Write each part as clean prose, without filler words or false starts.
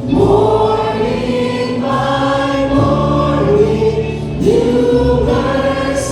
Morning by morning, new mercies.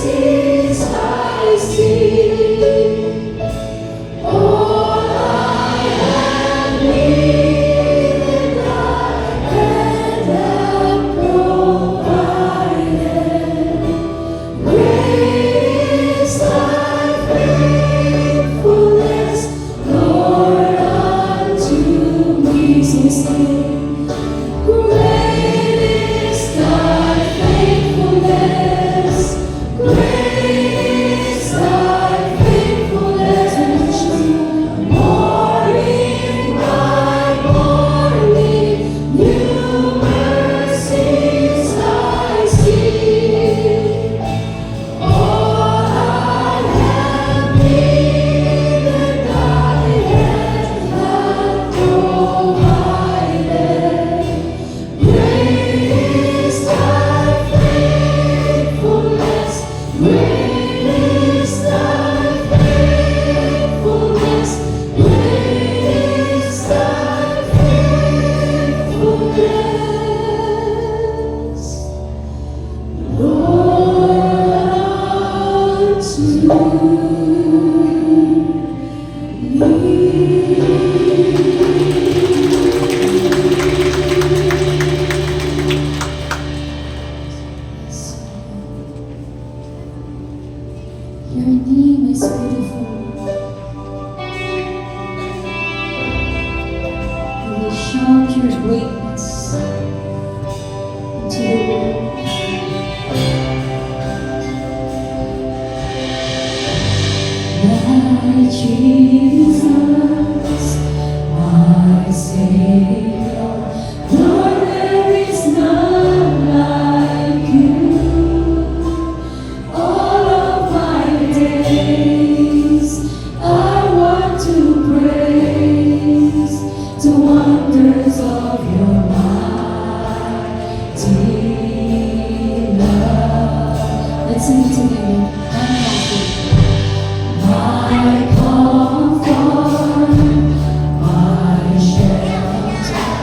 Your name is beautiful. We will shout your greatness to the world. My Jesus, my Savior, Lord, there is none like you. All of my days, I want to praise the wonders of your mighty love. Let's sing it together. My comfort, my shelter,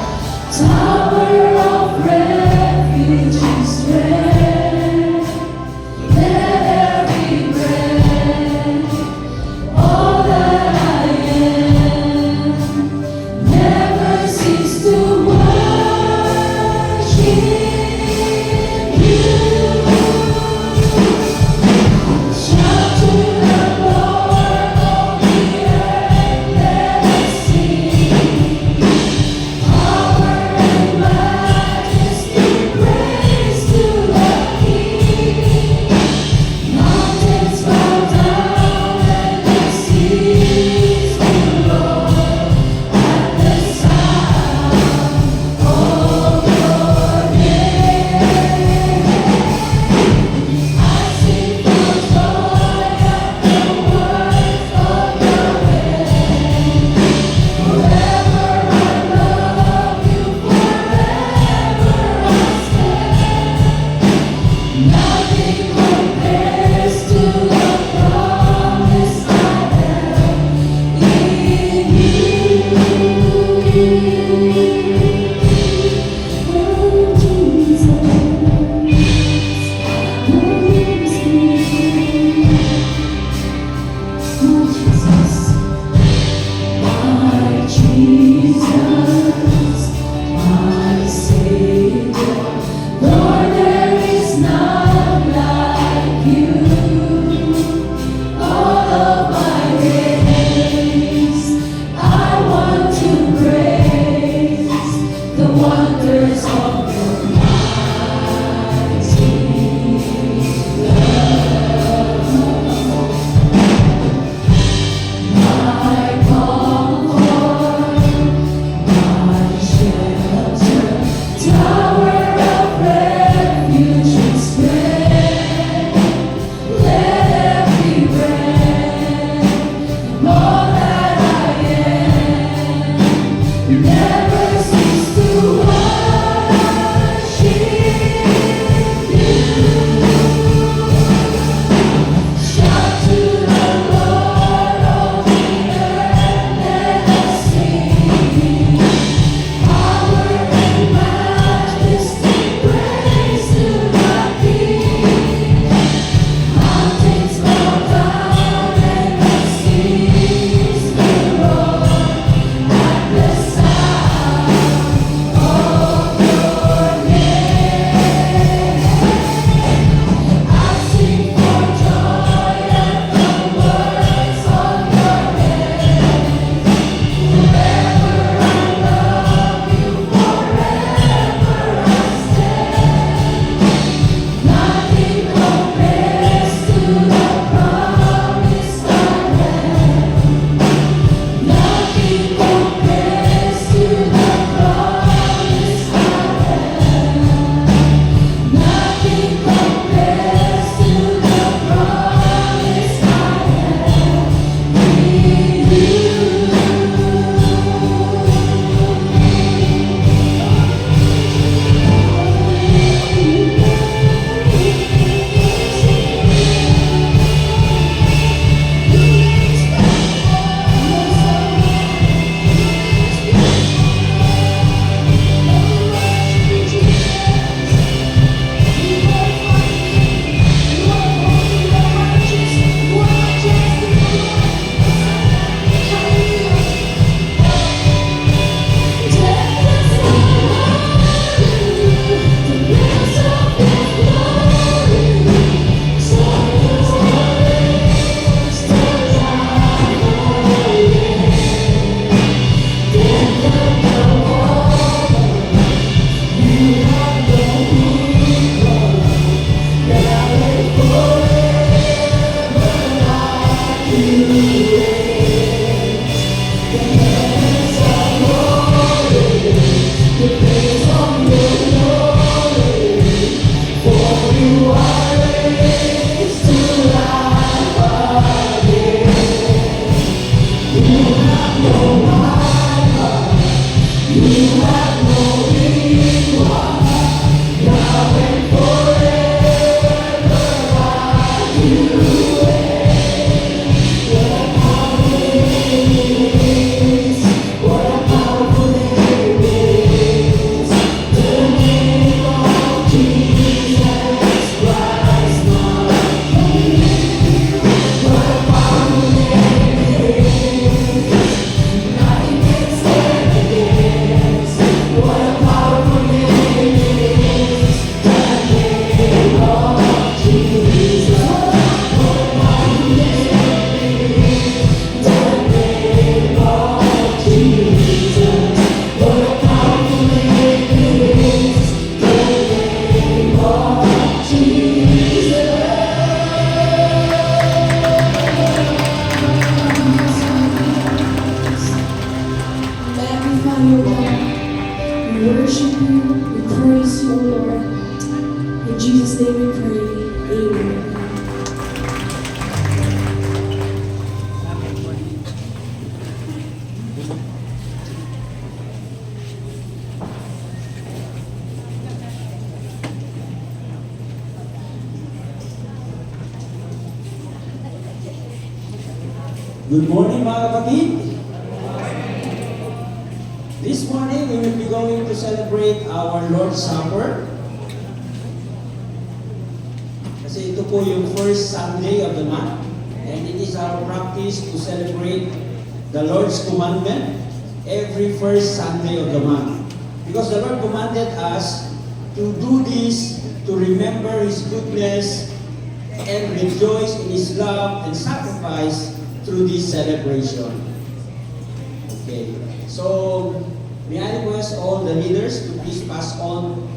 Good morning mga kapatid. This morning we will be going to celebrate our Lord's Supper. Kasi ito po yung first Sunday of the month. And it is our practice to celebrate the Lord's commandment every first Sunday of the month. Because the Lord commanded us to do this, to remember His goodness, and rejoice in His love and sacrifice through this celebration. Okay, so may I request all the leaders to please pass on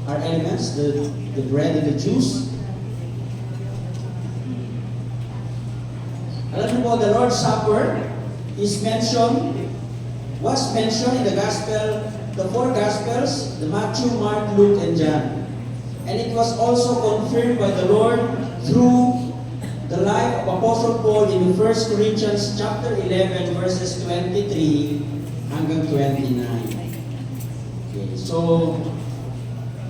our elements, the bread and the juice. Alam mo po, the Lord's Supper was mentioned in the Gospel, the four Gospels, the Matthew, Mark, Luke, and John. And it was also confirmed by the Lord through the life of Apostle Paul in 1 Corinthians chapter 11 verses 23 hanggang 29. Okay, so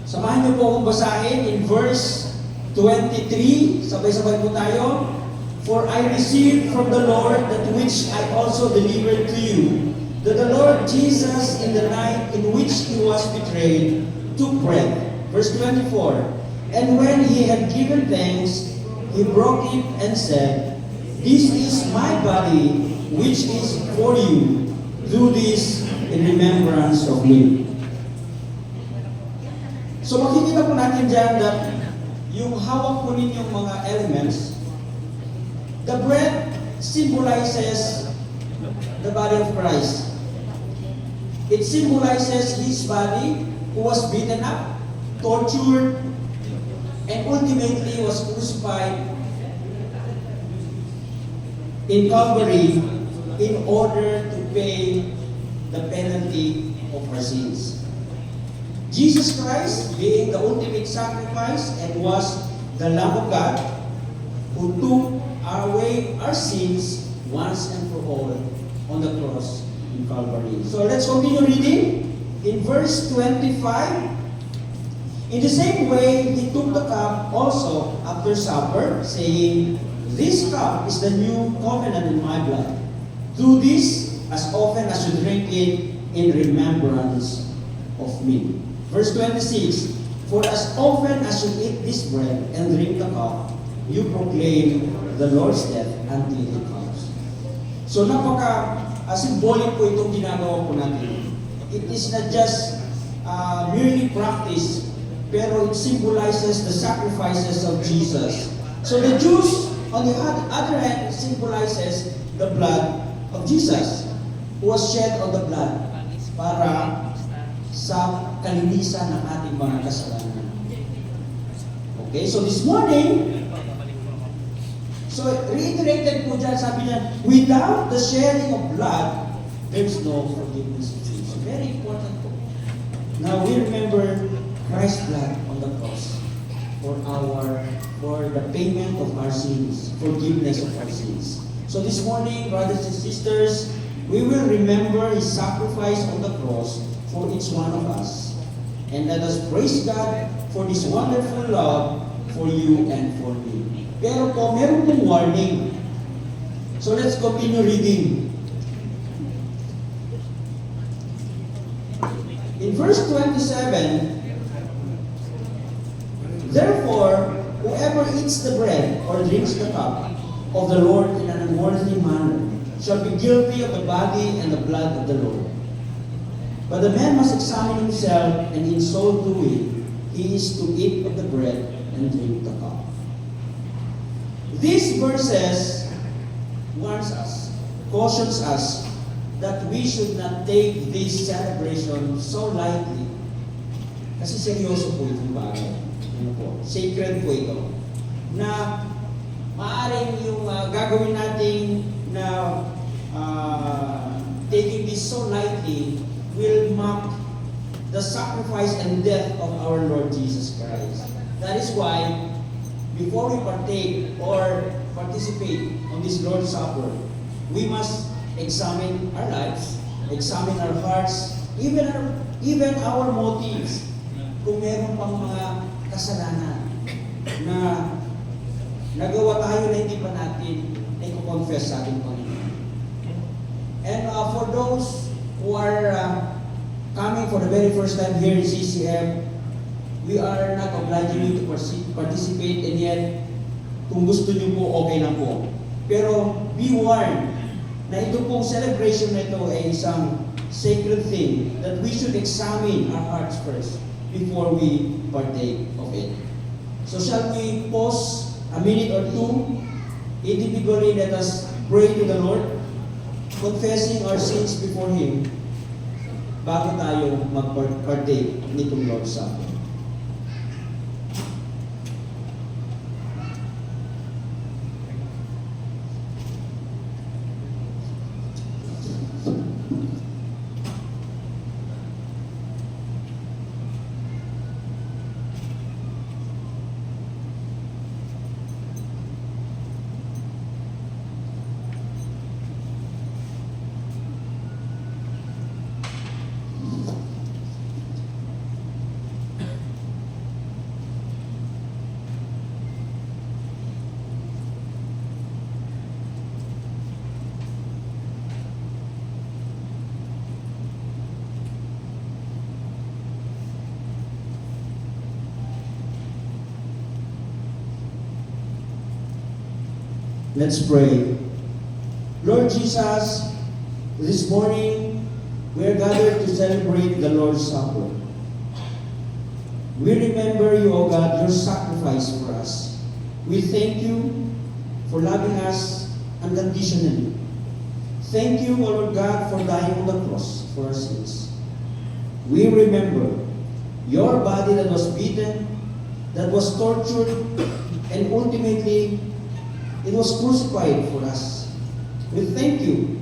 samahan niyo po akong basahin in verse 23. Sabay-sabay po tayo. For I received from the Lord that which I also delivered to you, that the Lord Jesus in the night in which He was betrayed took bread. Verse 24. And when He had given thanks, He broke it and said, This is my body, which is for you. Do this in remembrance of me. So makikita po natin dyan that yung hawak po ninyong mga elements, the bread symbolizes the body of Christ. It symbolizes His body who was beaten up, tortured, and ultimately was crucified in Calvary in order to pay the penalty of our sins. Jesus Christ, being the ultimate sacrifice and was the Lamb of God who took away our sins once and for all on the cross in Calvary. So let's continue reading in verse 25. In the same way, He took the cup also after supper, saying, This cup is the new covenant in my blood. Do this as often as you drink it in remembrance of me. Verse 26, For as often as you eat this bread and drink the cup, you proclaim the Lord's death until He comes. So symbolic po itong ginagawa po natin. It is not just merely practice, pero it symbolizes the sacrifices of Jesus. So the juice, on the other hand, symbolizes the blood of Jesus, who was shed on the blood para sa kalinisan ng ating mga kasalanan. Okay, so this morning, so reiterated po dyan, sabi niya, without the shedding of blood, there's no forgiveness of sins. So very important po. Now we remember Christ's blood on the cross for the payment of our sins, forgiveness of our sins. So this morning, brothers and sisters, we will remember His sacrifice on the cross for each one of us. And let us praise God for this wonderful love for you and for me. Pero po, meron pong warning. So let's continue reading. In verse 27, Therefore, whoever eats the bread or drinks the cup of the Lord in an unworthy manner shall be guilty of the body and the blood of the Lord. But the man must examine himself, and in so doing, he is to eat of the bread and drink the cup. These verses warns us, cautions us, that we should not take this celebration so lightly. Kasi seryoso po itong bagay. Ano po? Sacred po ito. Na maaaring yung gagawin natin na taking this so lightly will mark the sacrifice and death of our Lord Jesus Christ. That is why, before we partake or participate on this Lord's Supper, we must examine our lives, examine our hearts, even our motives. Kung meron pang mga kasalanan na nagawa tayo na hindi pa natin i-confess sa ating Panginoon. the very first time here in CCM, we are not obliging you to participate, and yet, kung gusto nyo po, okay lang po. Pero be warned na ito pong celebration na ito ay isang sacred thing that we should examine our hearts first before we partake of it. So shall we pause a minute or two? Individually, let us pray to the Lord, confessing our sins before Him, bago tayo mag-partake nitong Lord's Supper. Let's pray. Lord Jesus, this morning we are gathered to celebrate the Lord's Supper. We remember you, O God, your sacrifice for us. We thank you for loving us unconditionally. Thank you, O Lord God, for dying on the cross for our sins. We remember your body that was beaten, that was tortured, and ultimately it was crucified for us. We thank you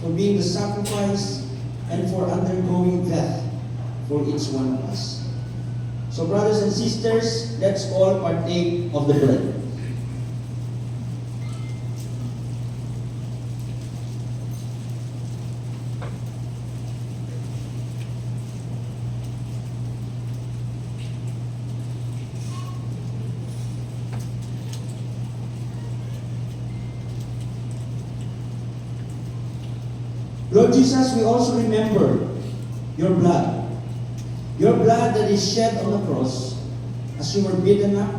for being the sacrifice and for undergoing death for each one of us. So brothers and sisters, let's all partake of the bread. Lord Jesus, we also remember your blood. Your blood that is shed on the cross as you were beaten up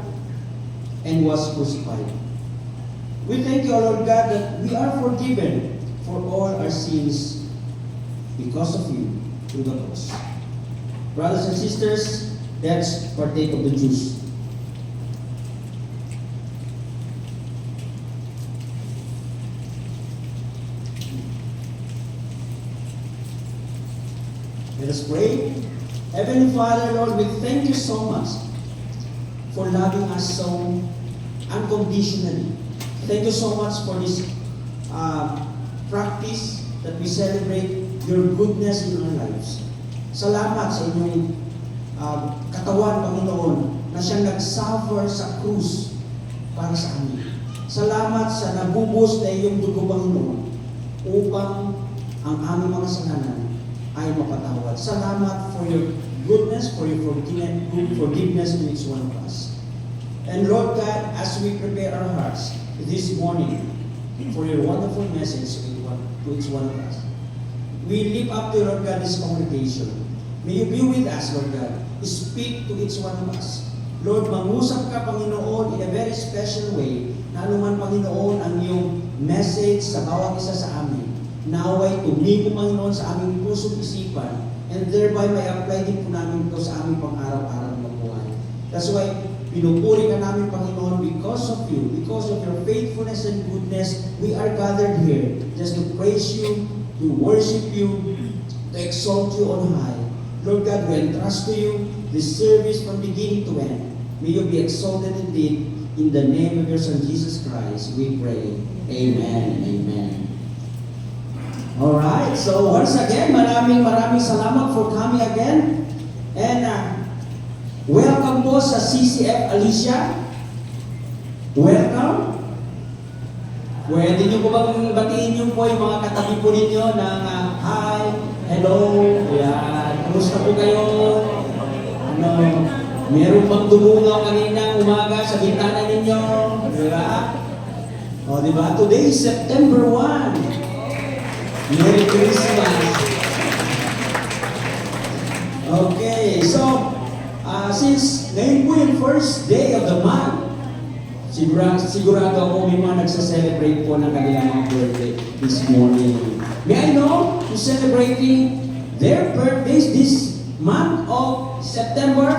and was crucified. We thank you, O Lord God, that we are forgiven for all our sins because of you through the cross. Brothers and sisters, let's partake of the juice. Let us pray. Heavenly Father, Lord, we thank you so much for loving us so unconditionally. Thank you so much for this practice that we celebrate your goodness in our lives. Salamat sa inyong katawan, Panginoon, na siyang nag-suffer sa krus para sa amin. Salamat sa nabubos na iyong dugo, Panginoon, upang ang aming mga kasalanan ay mapatawad. Salamat for your goodness, for your forgiveness to each one of us. And Lord God, as we prepare our hearts this morning for your wonderful message to each one of us, we lift up to Lord God this congregation. May you be with us, Lord God. Speak to each one of us. Lord, mangusap ka, Panginoon, in a very special way, na anuman, Panginoon, ang iyong message sa bawat isa sa amin. Naway tumigo, Panginoon, sa aming puso't isipan, and thereby may apply din po namin ito sa aming pang-araw-araw na buhay. That's why pinupuri ka namin, Panginoon, because of you, because of your faithfulness and goodness, we are gathered here just to praise you, to worship you, to exalt you on high. Lord God, we entrust to you this service from beginning to end. May you be exalted indeed. In the name of your Son, Jesus Christ, we pray. Amen and amen. Alright, so once again, maraming salamat for coming again. And welcome po sa CCF Alicia. Welcome. Pwede nyo po bang batiin nyo po yung mga katabi po ninyo ng hi, hello, yan, kamusta po kayo? Meron bang dumungaw kanina umaga sa bintana ninyo? Diba? O, diba? Today is September 1. Merry Christmas! Okay, so, since ngayon po yung first day of the month, sigurado ako may mga nagsa-celebrate po ng kanilang mga birthday this morning. May I know who's celebrating their birthdays this month of September?